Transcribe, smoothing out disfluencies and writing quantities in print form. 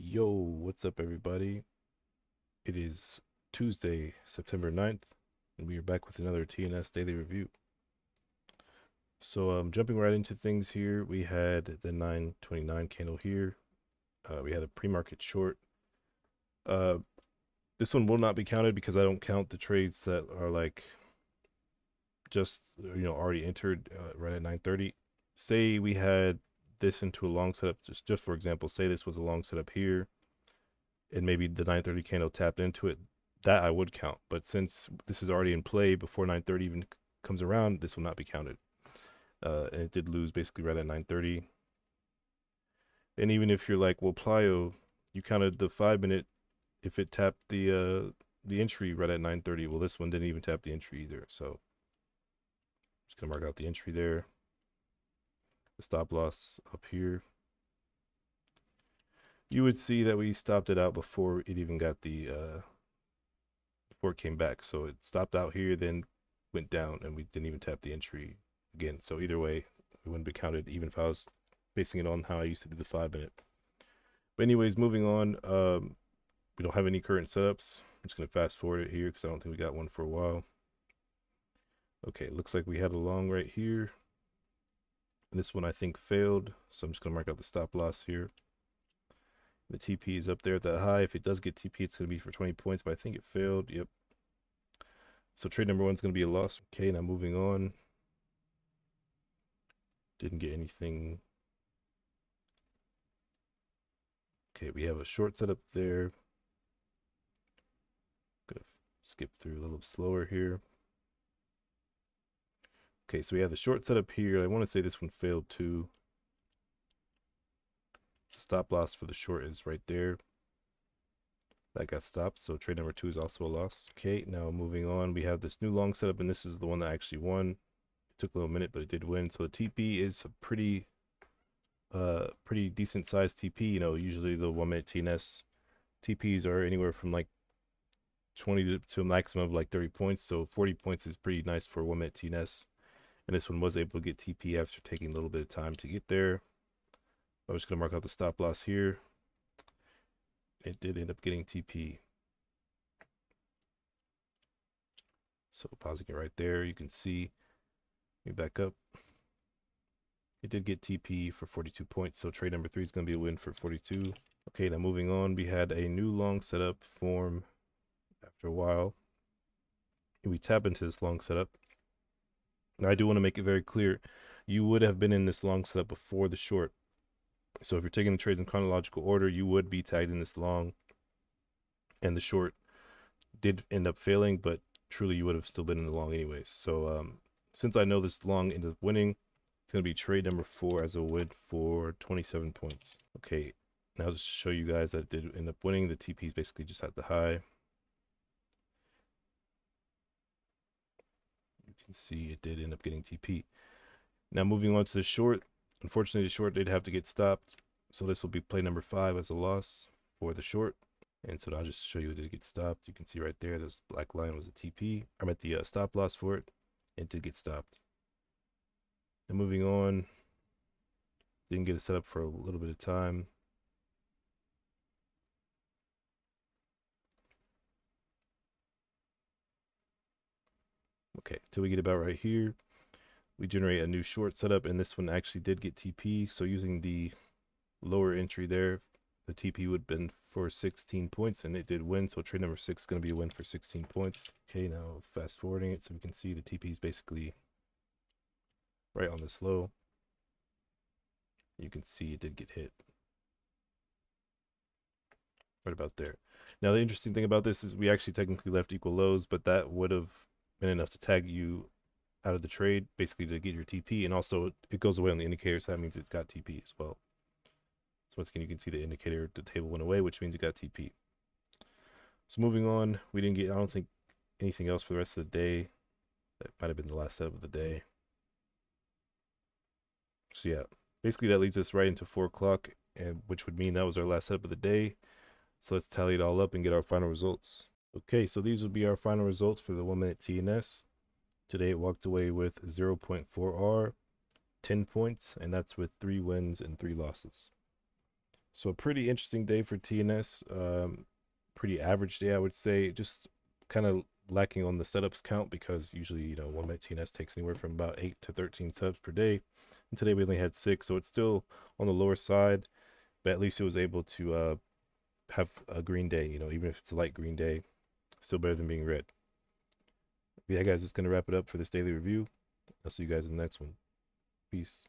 Yo, what's up, everybody? It is Tuesday, September 9th, and we are back with another TnS Daily Review. So, jumping right into things here, we had the 929 candle here. We had a pre-market short. Uh, this one will not be counted because I don't count the trades that are like just already entered right at 9:30. Say we had this into a long setup, just for example, say this was a long setup here and maybe the 9:30 candle tapped into it, that I would count. But since this is already in play before 9:30 even comes around, this will not be counted. And it did lose basically right at 9:30. And even if you're like, well, Plyo, you counted the 5 minute if it tapped the entry right at 9:30. Well, this one didn't even tap the entry either. So just gonna mark out the entry there. The stop loss up here. You would see that we stopped it out before it even got the before it came back. So it stopped out here, then went down, and we didn't even tap the entry again. So either way, it wouldn't be counted, even if I was basing it on how I used to do the 5 minute. But anyways, moving on. We don't have any current setups. I'm just gonna fast forward it here because I don't think we got one for a while. Okay, looks like we had a long right here. And this one I think failed, so I'm just gonna mark out the stop loss here. The TP is up there at that high. If it does get TP, it's gonna be for 20 points, but I think it failed. Yep. So trade number 1 is gonna be a loss. Okay, now moving on. Didn't get anything. Okay, we have a short setup there. Gonna skip through a little slower here. Okay, so we have the short setup here. I want to say this one failed too. So stop loss for the short is right there. That got stopped, so trade number 2 is also a loss. Okay, now moving on, we have this new long setup, and this is the one that actually won. It took a little minute, but it did win. So the TP is a pretty decent sized TP. Usually the 1 minute TnS TPs are anywhere from like 20 to a maximum of like 30 points. So 40 points is pretty nice for 1 minute TnS. And this one was able to get TP after taking a little bit of time to get there. I'm just going to mark out the stop loss here. It did end up getting TP. So pausing it right there, you can see, let me back up. It did get TP for 42 points, so trade number 3 is going to be a win for 42. Okay, now moving on, we had a new long setup form after a while. And we tap into this long setup. Now, I do want to make it very clear, you would have been in this long setup before the short. So if you're taking the trades in chronological order, you would be tagged in this long. And the short did end up failing, but truly you would have still been in the long anyways. So since I know this long ended up winning, it's going to be trade number 4 as a win for 27 points. Okay, now just to show you guys that it did end up winning. The TP is basically just at the high. You can see it did end up getting TP. Now moving on to the short. Unfortunately, the short did have to get stopped. So this will be play number 5 as a loss for the short. And so I'll just show you it did get stopped. You can see right there, this black line was a TP. I meant the stop loss for it. It did get stopped. And moving on, didn't get it set up for a little bit of time. Okay, till we get about right here, we generate a new short setup, and this one actually did get TP. So using the lower entry there, the TP would have been for 16 points, and it did win. So trade number 6 is going to be a win for 16 points. Okay, now fast forwarding it so we can see the TP is basically right on this low. You can see it did get hit right about there. Now, the interesting thing about this is we actually technically left equal lows, but that would have been enough to tag you out of the trade, basically to get your TP. And also, it goes away on the indicator, so that means it got TP as well. So once again, you can see the indicator, the table went away, which means it got TP. So moving on, we didn't get, I don't think, anything else for the rest of the day. That might have been the last setup of the day. So yeah, basically that leads us right into 4 o'clock, and which would mean that was our last setup of the day. So let's tally it all up and get our final results. Okay, so these will be our final results for the 1 minute TnS. Today it walked away with 0.4R, 10 points, and that's with 3 wins and 3 losses. So a pretty interesting day for TNS. Pretty average day, I would say. Just kind of lacking on the setups count because usually, one minute TNS takes anywhere from about 8 to 13 subs per day. And today we only had 6, so it's still on the lower side, but at least it was able to have a green day, even if it's a light green day, still better than being red. But yeah, guys, that's going to wrap it up for this daily review. I'll see you guys in the next one. Peace.